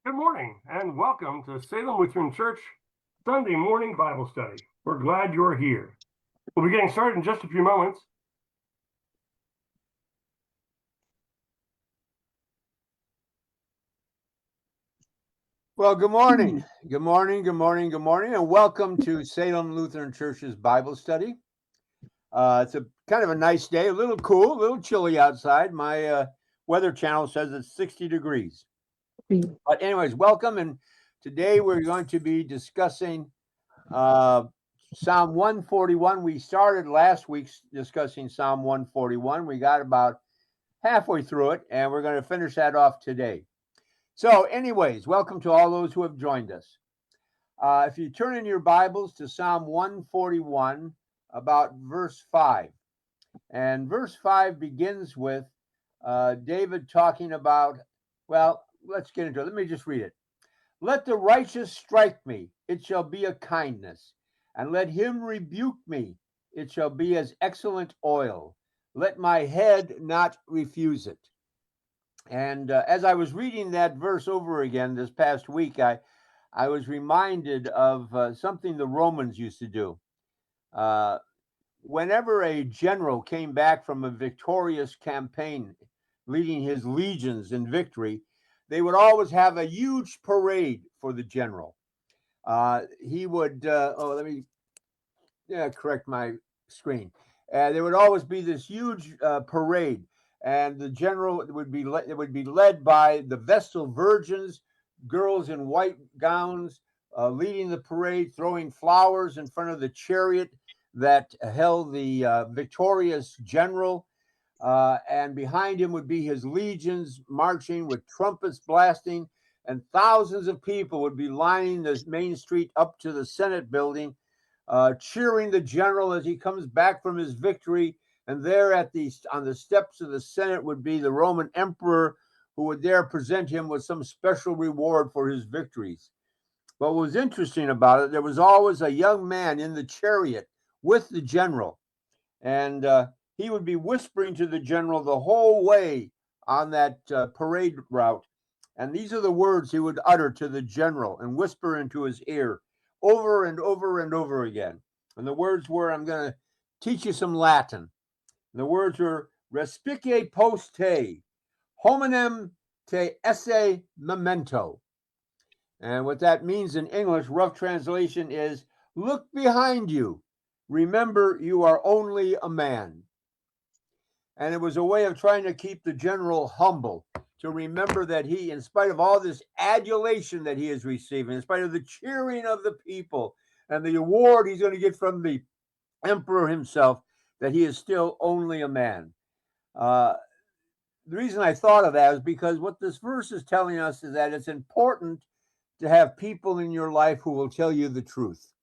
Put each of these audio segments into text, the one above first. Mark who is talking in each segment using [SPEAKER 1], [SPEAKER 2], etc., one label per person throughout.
[SPEAKER 1] Good morning and welcome to Salem Lutheran Church Sunday morning Bible study. We're glad you're here. We'll be getting started in just a few moments.
[SPEAKER 2] Well, good morning. Good morning, good morning, good morning, and welcome to Salem Lutheran Church's Bible study. It's a kind of a nice day, a little cool, a little chilly outside. My weather channel says it's 60 degrees. But anyways, welcome. And today we're going to be discussing uh, Psalm 141. We started last week discussing Psalm 141. We got about halfway through it, and we're going to finish that off today. So anyways, welcome to all those who have joined us. If you turn in your Bibles to Psalm 141, about verse 5. And verse 5 begins with David talking about, well, let's get into it. Let me just read it. Let the righteous strike me, it shall be a kindness. And let him rebuke me, it shall be as excellent oil. Let my head not refuse it. And as I was reading that verse over again this past week, I was reminded of something the Romans used to do. Uh, Whenever a general came back from a victorious campaign, leading his legions in victory, they would always have a huge parade for the general. He would, let me correct my screen. There would always be this huge parade, and the general would be led by the Vestal Virgins, girls in white gowns, leading the parade, throwing flowers in front of the chariot that held the victorious general. And behind him would be his legions marching with trumpets blasting, and thousands of people would be lining the main street up to the Senate building, cheering the general as he comes back from his victory. And there on the steps of the Senate would be the Roman emperor, who would there present him with some special reward for his victories. What was interesting about it, there was always a young man in the chariot with the general, and he would be whispering to the general the whole way on that parade route. And these are the words he would utter to the general and whisper into his ear over and over and over again. And the words were, I'm going to teach you some Latin. And the words were, Respice post te, hominem te esse memento. And what that means in English, rough translation is, look behind you. Remember, you are only a man. And it was a way of trying to keep the general humble, to remember that he, in spite of all this adulation that he is receiving, in spite of the cheering of the people and the award he's going to get from the emperor himself, that he is still only a man. Uh, the reason I thought of that is because what this verse is telling us is that it's important to have people in your life who will tell you the truth.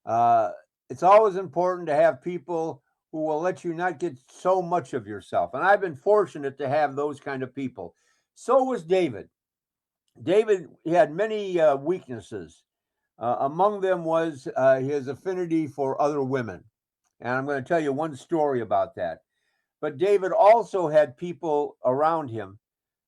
[SPEAKER 2] Uh, it's always important to have people who will let you not get so much of yourself. And I've been fortunate to have those kind of people. So was David. David had many weaknesses. Among them was his affinity for other women. And I'm going to tell you one story about that. But David also had people around him,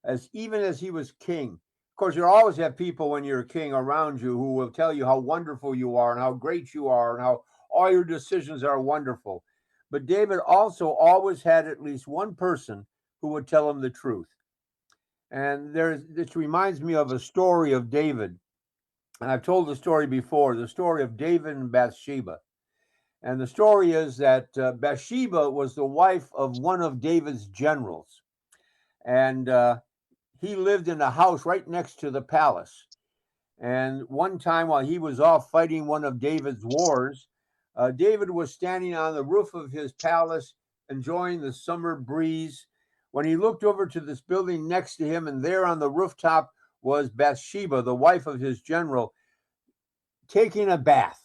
[SPEAKER 2] as even as he was king. Of course, you always have people when you're a king around you who will tell you how wonderful you are and how great you are and how all your decisions are wonderful. But David also always had at least one person who would tell him the truth. And this reminds me of a story of David. And I've told the story before, the story of David and Bathsheba. And the story is that Bathsheba was the wife of one of David's generals. And he lived in a house right next to the palace. And one time while he was off fighting one of David's wars, David was standing on the roof of his palace enjoying the summer breeze when he looked over to this building next to him, and there on the rooftop was Bathsheba, the wife of his general, taking a bath.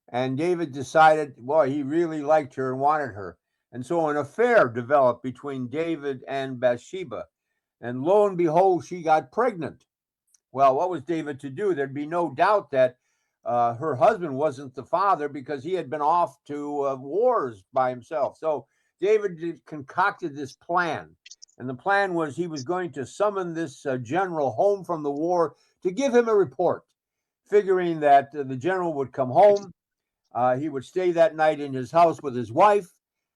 [SPEAKER 2] And David decided, boy, he really liked her and wanted her. And so an affair developed between David and Bathsheba. And lo and behold, she got pregnant. Well, what was David to do? There'd be no doubt that her husband wasn't the father because he had been off to wars by himself. So David concocted this plan. And the plan was he was going to summon this general home from the war to give him a report, figuring that the general would come home. He would stay that night in his house with his wife.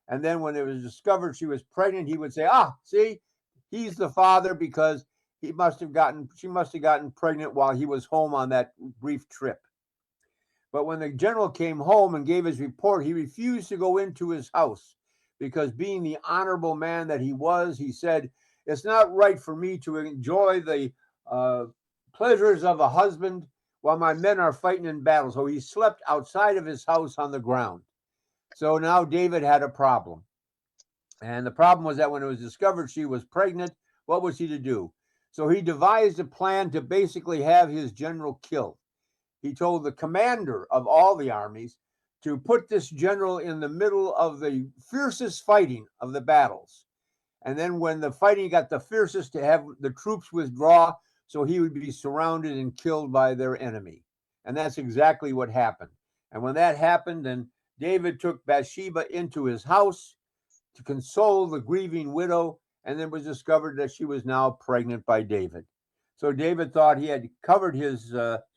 [SPEAKER 2] And then when it was discovered she was pregnant, he would say, see, he's the father because she must have gotten pregnant while he was home on that brief trip. But when the general came home and gave his report, he refused to go into his house because, being the honorable man that he was, he said, it's not right for me to enjoy the pleasures of a husband while my men are fighting in battle. So he slept outside of his house on the ground. So now David had a problem. And the problem was that when it was discovered she was pregnant, what was he to do? So he devised a plan to basically have his general killed. He told the commander of all the armies to put this general in the middle of the fiercest fighting of the battles. And then when the fighting got the fiercest, to have the troops withdraw so he would be surrounded and killed by their enemy. And that's exactly what happened. And when that happened, then David took Bathsheba into his house to console the grieving widow, and then it was discovered that she was now pregnant by David. So David thought he had covered his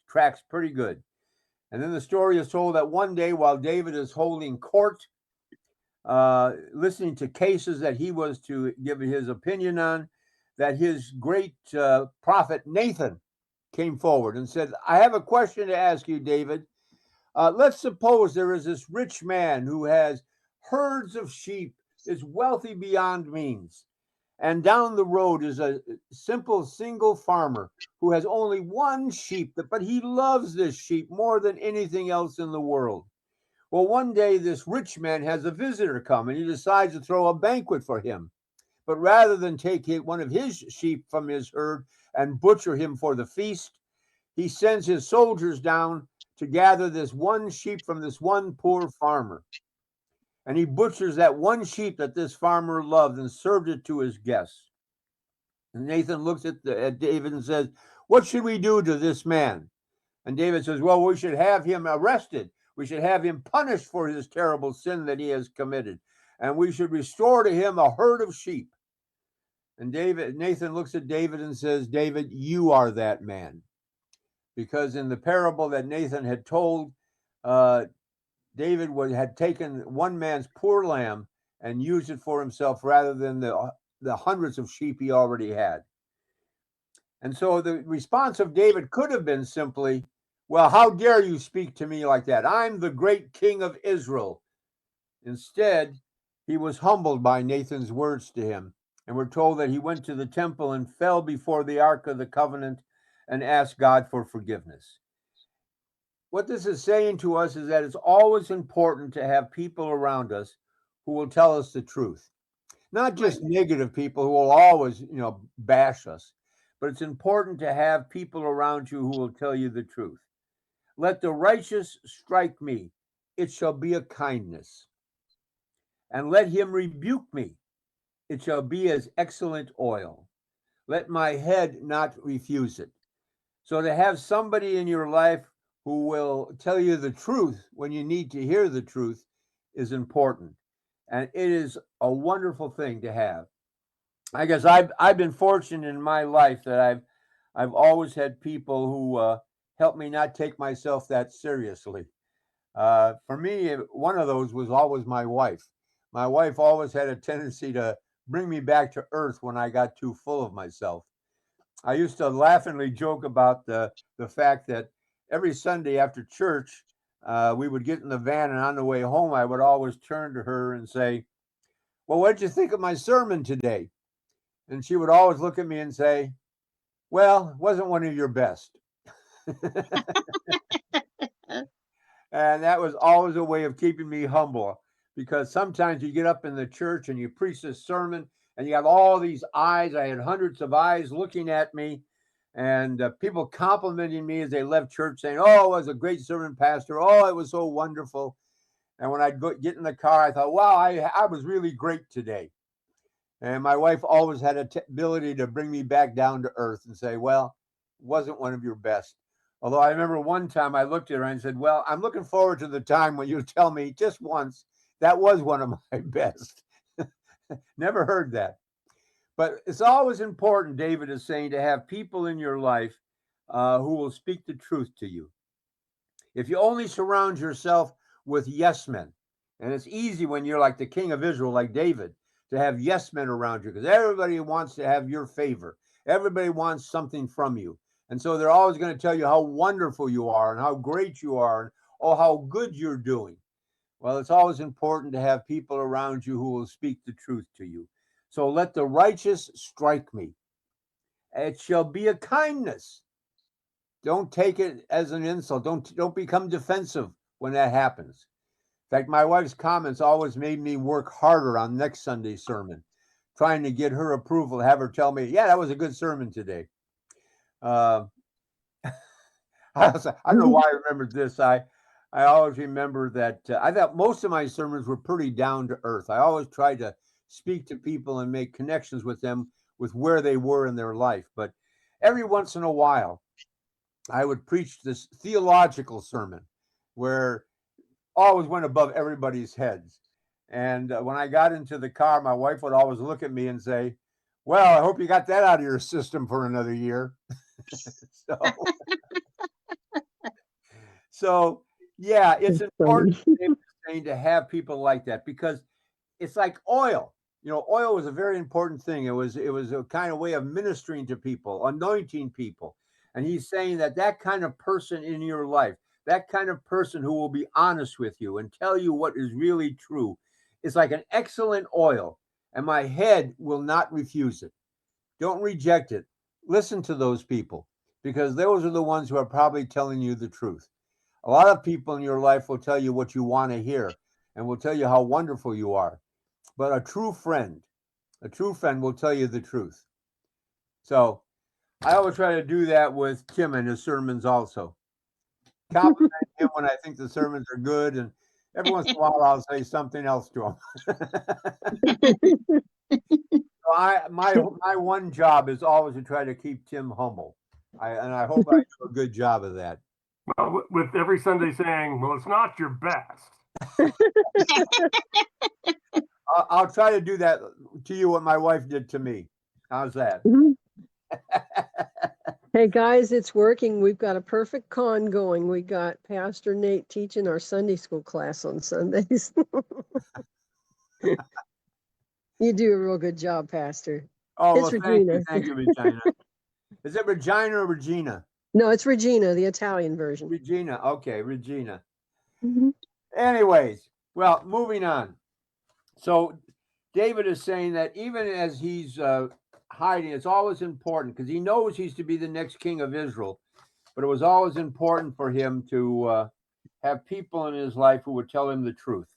[SPEAKER 2] tracks pretty good. And then the story is told that one day while David is holding court, listening to cases that he was to give his opinion on, that his great prophet Nathan came forward and said, I have a question to ask you, David. Let's suppose there is this rich man who has herds of sheep, is wealthy beyond means. And down the road is a simple single farmer who has only one sheep, but he loves this sheep more than anything else in the world. Well, one day this rich man has a visitor come and he decides to throw a banquet for him. But rather than take one of his sheep from his herd and butcher him for the feast, he sends his soldiers down to gather this one sheep from this one poor farmer. And he butchers that one sheep that this farmer loved and served it to his guests. And Nathan looks at David and says, what should we do to this man? And David says, well, we should have him arrested. We should have him punished for his terrible sin that he has committed. And we should restore to him a herd of sheep. And Nathan looks at David and says, David, you are that man. Because in the parable that Nathan had told, David had taken one man's poor lamb and used it for himself rather than the hundreds of sheep he already had. And so the response of David could have been simply, well, how dare you speak to me like that? I'm the great king of Israel. Instead, he was humbled by Nathan's words to him. And we're told that he went to the temple and fell before the Ark of the Covenant and asked God for forgiveness. What this is saying to us is that it's always important to have people around us who will tell us the truth. Not just negative people who will always, bash us, but it's important to have people around you who will tell you the truth. Let the righteous strike me, it shall be a kindness. And let him rebuke me, it shall be as excellent oil. Let my head not refuse it. So to have somebody in your life who will tell you the truth when you need to hear the truth is important. And it is a wonderful thing to have. I guess I've been fortunate in my life that I've always had people who help me not take myself that seriously. For me, one of those was always my wife. My wife always had a tendency to bring me back to earth when I got too full of myself. I used to laughingly joke about the fact that every Sunday after church, we would get in the van, and on the way home, I would always turn to her and say, well, what did you think of my sermon today? And she would always look at me and say, well, it wasn't one of your best. And that was always a way of keeping me humble, because sometimes you get up in the church and you preach this sermon and you have all these eyes. I had hundreds of eyes looking at me, and people complimenting me as they left church, saying, oh, it was a great sermon, Pastor. Oh, it was so wonderful. And when I'd get in the car, I thought, wow, I was really great today. And my wife always had an ability to bring me back down to earth and say, well, it wasn't one of your best. Although I remember one time I looked at her and said, well, I'm looking forward to the time when you tell me just once that was one of my best. Never heard that. But it's always important, David is saying, to have people in your life who will speak the truth to you. If you only surround yourself with yes men, and it's easy when you're like the king of Israel, like David, to have yes men around you because everybody wants to have your favor. Everybody wants something from you. And so they're always going to tell you how wonderful you are and how great you are and oh, how good you're doing. Well, it's always important to have people around you who will speak the truth to you. So let the righteous strike me. It shall be a kindness. Don't take it as an insult. Don't become defensive when that happens. In fact, my wife's comments always made me work harder on next Sunday's sermon, trying to get her approval, have her tell me, yeah, that was a good sermon today. I don't know why I remembered this. I always remember that I thought most of my sermons were pretty down to earth. I always tried to speak to people and make connections with them with where they were in their life. But every once in a while, I would preach this theological sermon where always went above everybody's heads. And when I got into the car, my wife would always look at me and say, well, I hope you got that out of your system for another year. So yeah, it's important to have people like that because it's like oil. Oil was a very important thing. It was a kind of way of ministering to people, anointing people. And he's saying that kind of person in your life, that kind of person who will be honest with you and tell you what is really true, is like an excellent oil. And my head will not refuse it. Don't reject it. Listen to those people because those are the ones who are probably telling you the truth. A lot of people in your life will tell you what you want to hear and will tell you how wonderful you are. But a true friend will tell you the truth. So I always try to do that with Tim and his sermons also. Compliment him when I think the sermons are good, and every once in a while I'll say something else to him. My one job is always to try to keep Tim humble. I hope I do a good job of that.
[SPEAKER 1] Well, with every Sunday saying, well, it's not your best.
[SPEAKER 2] I'll try to do that to you what my wife did to me. How's that?
[SPEAKER 3] Hey guys, it's working. We've got a perfect con going. We got Pastor Nate teaching our Sunday school class on Sundays. You do a real good job, Pastor.
[SPEAKER 2] Oh, it's well, Regina. Thank you, Regina. Is it Regina or Regina?
[SPEAKER 3] No, it's Regina, the Italian version.
[SPEAKER 2] Regina. Okay, Regina. Mm-hmm. Anyways, well, moving on. So David is saying that even as he's hiding, it's always important because he knows he's to be the next king of Israel. But it was always important for him to have people in his life who would tell him the truth.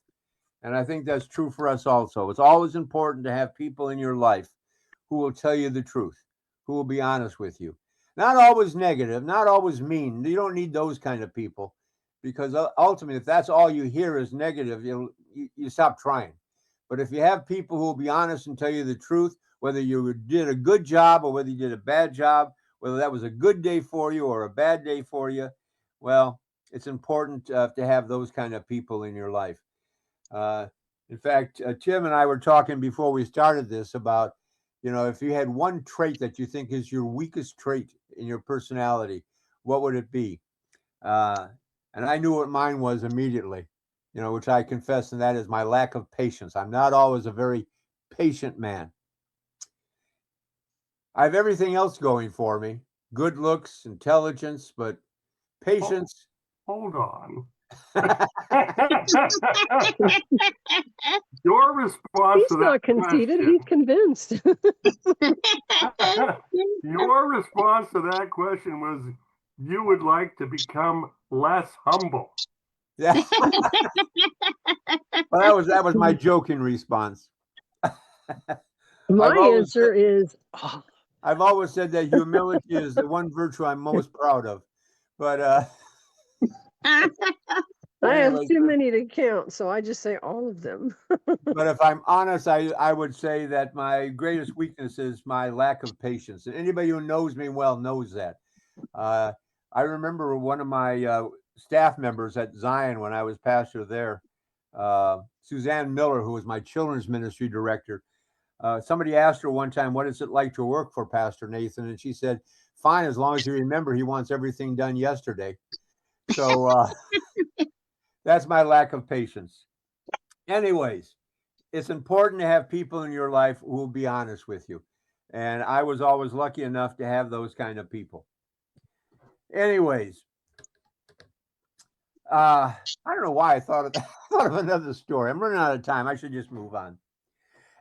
[SPEAKER 2] And I think that's true for us also. It's always important to have people in your life who will tell you the truth, who will be honest with you. Not always negative, not always mean. You don't need those kind of people because ultimately, if that's all you hear is negative, you stop trying. But if you have people who will be honest and tell you the truth, whether you did a good job or whether you did a bad job, whether that was a good day for you or a bad day for you, well, it's important to have those kind of people in your life. In fact, Tim and I were talking before we started this about, if you had one trait that you think is your weakest trait in your personality, what would it be? And I knew what mine was immediately, which I confess, and that is my lack of patience. I'm not always a very patient man. I have everything else going for me, good looks, intelligence, but patience.
[SPEAKER 1] Hold on. Your response
[SPEAKER 3] he's
[SPEAKER 1] to that
[SPEAKER 3] not conceited,
[SPEAKER 1] question,
[SPEAKER 3] he's convinced.
[SPEAKER 1] Your response to that question was you would like to become less humble.
[SPEAKER 2] Yeah. Well, that was my joking response.
[SPEAKER 3] My answer is
[SPEAKER 2] I've always said that humility is the one virtue I'm most proud of. But
[SPEAKER 3] I have too many to count, so I just say all of them.
[SPEAKER 2] But if I'm honest, I would say that my greatest weakness is my lack of patience. And anybody who knows me well knows that. I remember one of my staff members at Zion when I was pastor there, Suzanne Miller, who was my children's ministry director. Somebody asked her one time, what is it like to work for Pastor Nathan? And she said, fine, as long as you remember he wants everything done yesterday. So that's my lack of patience. Anyways, it's important to have people in your life who will be honest with you. And I was always lucky enough to have those kind of people. Anyways, I don't know why I thought of another story. I'm running out of time. I should just move on.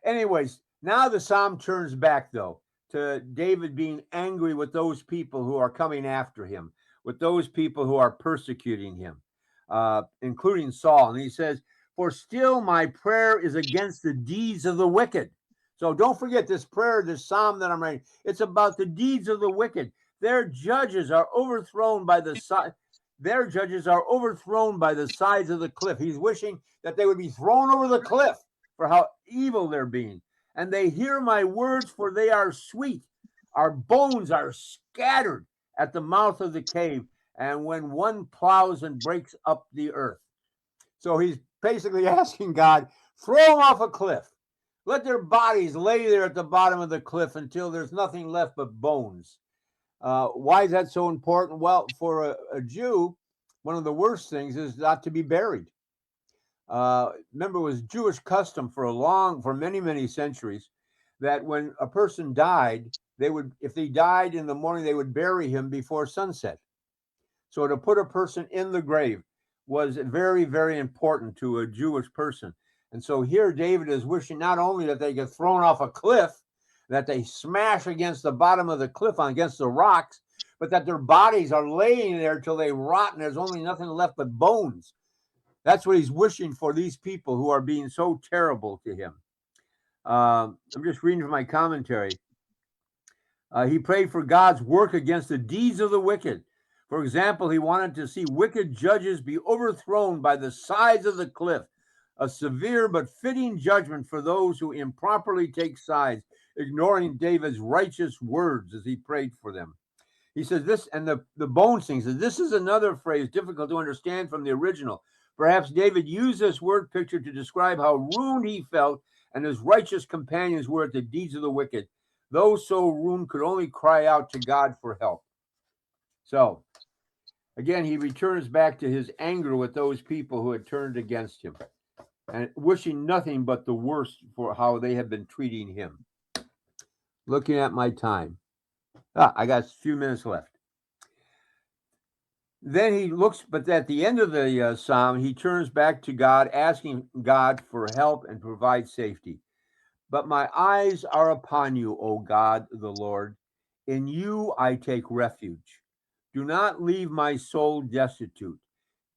[SPEAKER 2] Anyways, now the psalm turns back, though, to David being angry with those people who are coming after him, with those people who are persecuting him, including Saul. And he says, for still my prayer is against the deeds of the wicked. So don't forget this prayer, this psalm that I'm writing. It's about the deeds of the wicked. Their judges are overthrown by the side. Their judges are overthrown by the sides of the cliff. He's wishing that they would be thrown over the cliff for how evil they're being. And they hear my words, for they are sweet. Our bones are scattered at the mouth of the cave, and when one plows and breaks up the earth. So he's basically asking God, throw them off a cliff. Let their bodies lay there at the bottom of the cliff until there's nothing left but bones. Why is that so important? Well, for a Jew, one of the worst things is not to be buried. Remember, it was Jewish custom for many centuries that when a person died, if they died in the morning, they would bury him before sunset. So to put a person in the grave was very, very important to a Jewish person. And so here David is wishing not only that they get thrown off a cliff, that they smash against the bottom of the cliff, against the rocks, but that their bodies are laying there till they rot and there's only nothing left but bones. That's what he's wishing for these people who are being so terrible to him. I'm just reading from my commentary. He prayed for God's work against the deeds of the wicked. For example, he wanted to see wicked judges be overthrown by the sides of the cliff, a severe but fitting judgment for those who improperly take sides, ignoring David's righteous words as he prayed for them. He says this, and the bones thing says, this is another phrase difficult to understand from the original. Perhaps David used this word picture to describe how ruined he felt and his righteous companions were at the deeds of the wicked. Those so ruined could only cry out to God for help. So, again, he returns back to his anger with those people who had turned against him and wishing nothing but the worst for how they have been treating him. Looking at my time. I got a few minutes left. Then he looks, but at the end of the psalm, he turns back to God, asking God for help and provide safety. But my eyes are upon you, O God, the Lord. In you I take refuge. Do not leave my soul destitute.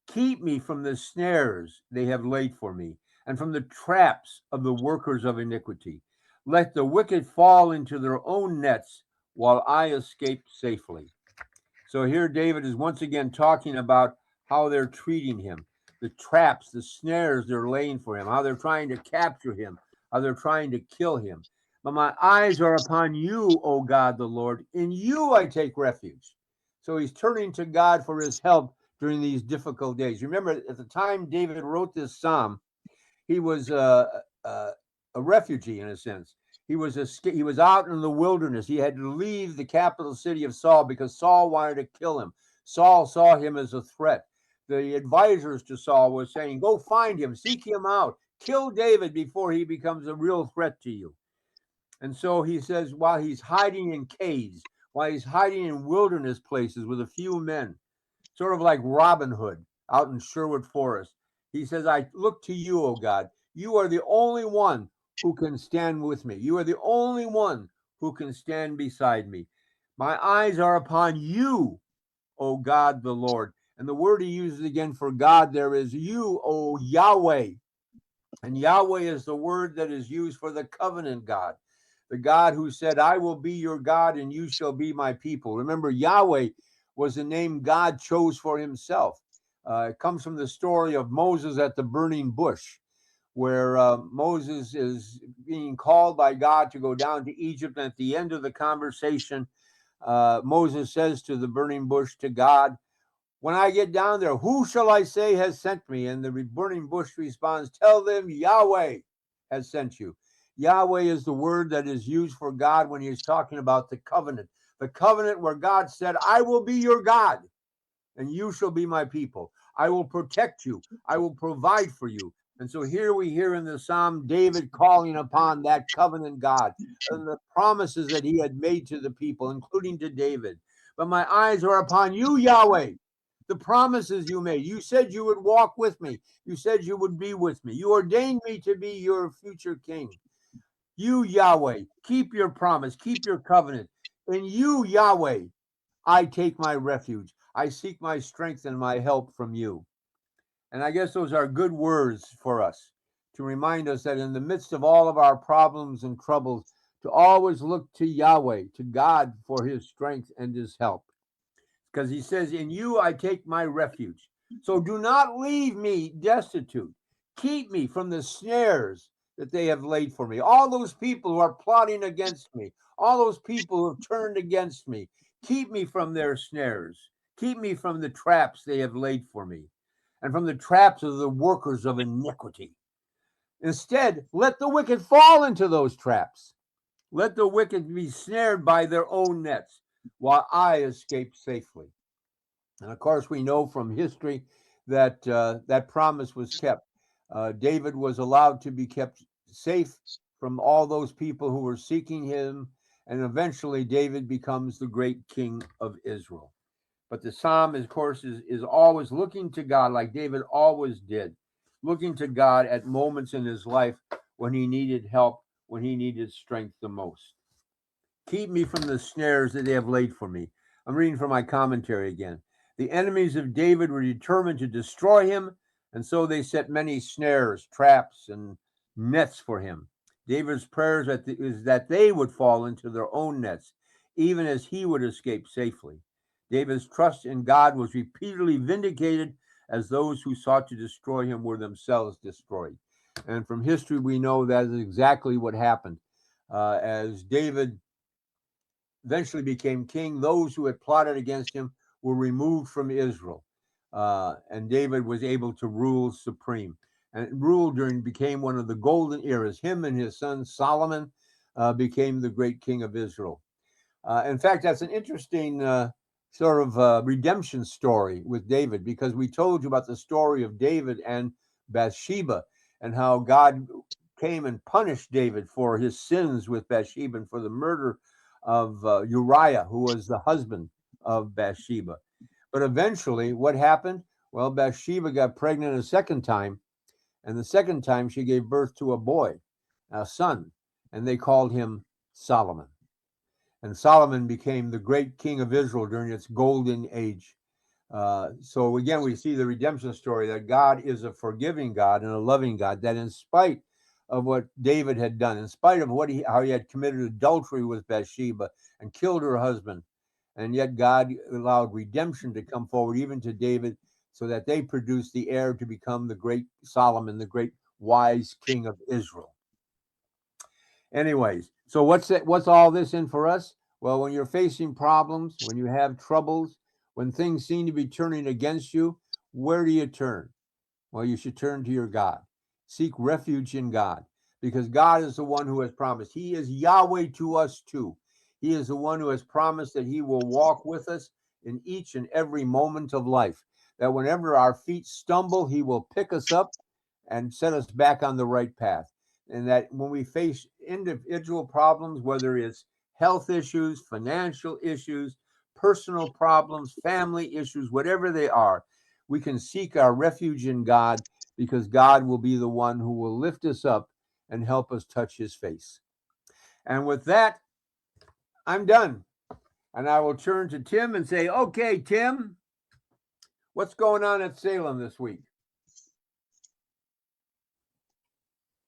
[SPEAKER 2] Keep me from the snares they have laid for me, and from the traps of the workers of iniquity. Let the wicked fall into their own nets, while I escape safely. So here David is once again talking about how they're treating him, the traps, the snares they're laying for him, how they're trying to capture him, how they're trying to kill him. But my eyes are upon you, O God the Lord. In you I take refuge. So he's turning to God for his help during these difficult days. Remember, at the time David wrote this psalm, he was a refugee in a sense. He was out in the wilderness. He had to leave the capital city of Saul because Saul wanted to kill him. Saul saw him as a threat. The advisors to Saul were saying, go find him, seek him out, kill David before he becomes a real threat to you. And so he says, while he's hiding in caves, while he's hiding in wilderness places with a few men, sort of like Robin Hood out in Sherwood Forest, he says, I look to you, O God. You are the only one who can stand with me. You are the only one who can stand beside me. My eyes are upon you, O God the Lord. And the word he uses again for God there is you, O Yahweh. And Yahweh is the word that is used for the covenant God, the God who said, I will be your God and you shall be my people. Remember, Yahweh was the name God chose for himself. It comes from the story of Moses at the burning bush, where Moses is being called by God to go down to Egypt. And at the end of the conversation, Moses says to the burning bush, to God, when I get down there, who shall I say has sent me? And the burning bush responds, tell them Yahweh has sent you. Yahweh is the word that is used for God when he is talking about the covenant where God said, I will be your God and you shall be my people. I will protect you. I will provide for you. And so here we hear in the Psalm David calling upon that covenant God and the promises that he had made to the people, including to David. But my eyes are upon you, Yahweh. The promises you made. You said you would walk with me. You said you would be with me. You ordained me to be your future king. You, Yahweh, keep your promise, keep your covenant. In you, Yahweh, I take my refuge. I seek my strength and my help from you. And I guess those are good words for us to remind us that in the midst of all of our problems and troubles, to always look to Yahweh, to God for his strength and his help. Because he says, in you I take my refuge. So do not leave me destitute. Keep me from the snares that they have laid for me. All those people who are plotting against me, all those people who have turned against me, keep me from their snares. Keep me from the traps they have laid for me, and from the traps of the workers of iniquity. Instead, let the wicked fall into those traps. Let the wicked be snared by their own nets, while I escape safely. And of course, we know from history that that promise was kept. David was allowed to be kept safe from all those people who were seeking him, and eventually David becomes the great king of Israel. But the psalm, of course, is always looking to God, like David always did, looking to God at moments in his life when he needed help, when he needed strength the most. Keep me from the snares that they have laid for me. I'm reading from my commentary again. The enemies of David were determined to destroy him, and so they set many snares, traps, and nets for him. David's prayers is that they would fall into their own nets, even as he would escape safely. David's trust in God was repeatedly vindicated as those who sought to destroy him were themselves destroyed. And from history, we know that is exactly what happened. As David eventually became king, those who had plotted against him were removed from Israel. And David was able to rule supreme and rule became one of the golden eras. Him and his son Solomon became the great king of Israel. In fact, that's an interesting sort of redemption story with David, because we told you about the story of David and Bathsheba and how God came and punished David for his sins with Bathsheba and for the murder of Uriah, who was the husband of Bathsheba. But eventually, what happened? Well, Bathsheba got pregnant a second time, and the second time she gave birth to a boy, a son, and they called him Solomon. And Solomon became the great king of Israel during its golden age. So again, we see the redemption story that God is a forgiving God and a loving God, that in spite of what David had done, in spite of how he had committed adultery with Bathsheba and killed her husband, and yet God allowed redemption to come forward even to David, so that they produced the heir to become the great Solomon, the great wise king of Israel. Anyways, so what's all this in for us? Well, when you're facing problems, when you have troubles, when things seem to be turning against you, where do you turn? Well, you should turn to your God. Seek refuge in God, because God is the one who has promised. He is Yahweh to us too. He is the one who has promised that he will walk with us in each and every moment of life, that whenever our feet stumble, he will pick us up and set us back on the right path. And that when we face individual problems, whether it's health issues, financial issues, personal problems, family issues, whatever they are, we can seek our refuge in God, because God will be the one who will lift us up and help us touch his face. And with that, I'm done. And I will turn to Tim and say, okay, Tim, what's going on at Salem this week?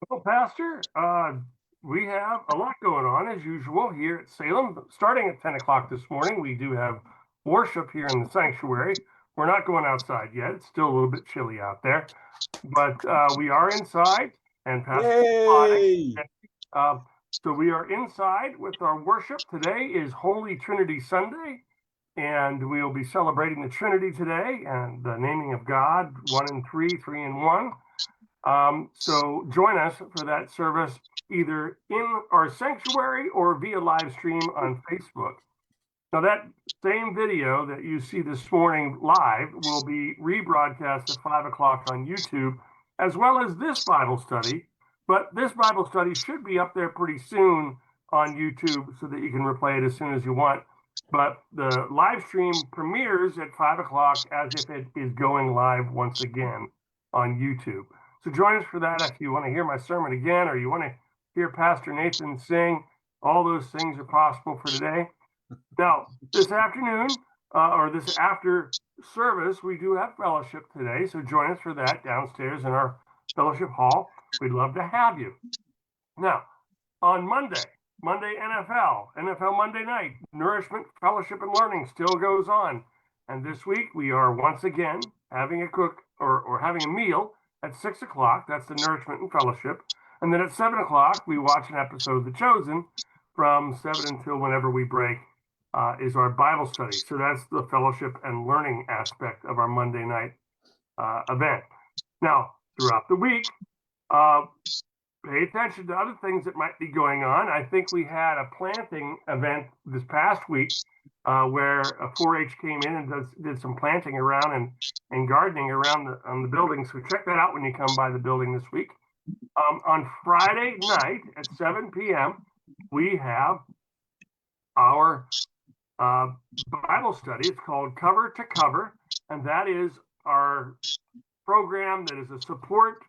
[SPEAKER 1] Well, Pastor, we have a lot going on as usual here at Salem. Starting at 10 o'clock this morning, we do have worship here in the sanctuary. We're not going outside yet. It's still a little bit chilly out there, but we are inside, and Pastor.
[SPEAKER 2] Yay!
[SPEAKER 1] So we are inside with our worship. Today is Holy Trinity Sunday, and we will be celebrating the Trinity today and the naming of God, 1 and 3, 3 and 1. So join us for that service either in our sanctuary or via live stream on Facebook. Now, that same video that you see this morning live will be rebroadcast at 5 o'clock on YouTube, as well as this Bible study. But this Bible study should be up there pretty soon on YouTube so that you can replay it as soon as you want. But the live stream premieres at 5 o'clock as if it is going live once again on YouTube. So join us for that if you want to hear my sermon again, or you want to hear Pastor Nathan sing. All those things are possible for today. Now, this afternoon, or this after service, we do have fellowship today. So join us for that downstairs in our fellowship hall. We'd love to have you. Now, on Monday NFL Monday night, nourishment, fellowship, and learning still goes on. And this week we are once again having having a meal at 6 o'clock. That's the nourishment and fellowship. And then at 7 o'clock, we watch an episode of The Chosen from 7 until whenever we break. Is our Bible study. So that's the fellowship and learning aspect of our Monday night event. Now, throughout the week, pay attention to other things that might be going on. I think we had a planting event this past week where a 4-H came in and did some planting around and gardening around the building. So check that out when you come by the building this week. On Friday night at 7 p.m., we have our Bible study. It's called Cover to Cover, and that is our program that is a support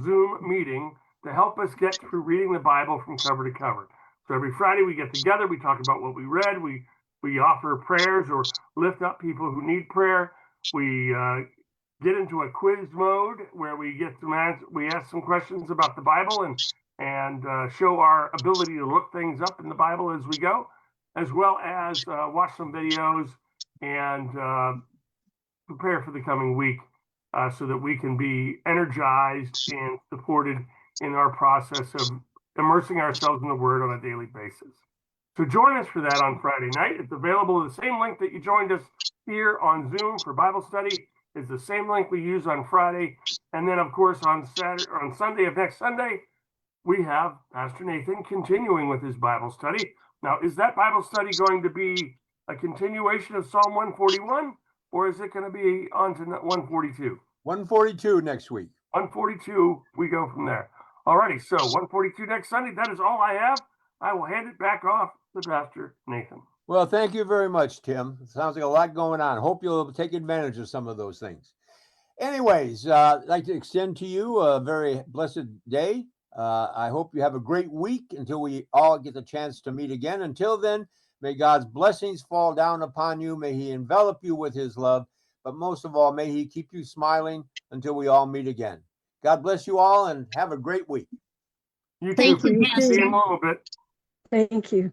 [SPEAKER 1] Zoom meeting to help us get through reading the Bible from cover to cover. So every Friday we get together, we talk about what we read, we offer prayers or lift up people who need prayer. We get into a quiz mode where we ask some questions about the Bible and show our ability to look things up in the Bible as we go, as well as watch some videos and prepare for the coming week so that we can be energized and supported in our process of immersing ourselves in the Word on a daily basis. So join us for that on Friday night. It's available the same link that you joined us here on Zoom for Bible study. Is the same link we use on Friday. And then, of course, on Sunday of next Sunday, we have Pastor Nathan continuing with his Bible study. Now, is that Bible study going to be a continuation of Psalm 141, or is it going to be on to 142?
[SPEAKER 2] 142 next week.
[SPEAKER 1] 142, we go from there. Alrighty, so 142 next Sunday. That is all I have. I will hand it back off to Pastor Nathan.
[SPEAKER 2] Well, thank you very much, Tim. It sounds like a lot going on. Hope you'll take advantage of some of those things. Anyways, I'd like to extend to you a very blessed day. I hope you have a great week until we all get the chance to meet again. Until then, may God's blessings fall down upon you. May he envelop you with his love. But most of all, may he keep you smiling until we all meet again. God bless you all and have a great week.
[SPEAKER 1] You too.
[SPEAKER 3] Thank you.
[SPEAKER 1] See you in a little bit.
[SPEAKER 3] Thank you.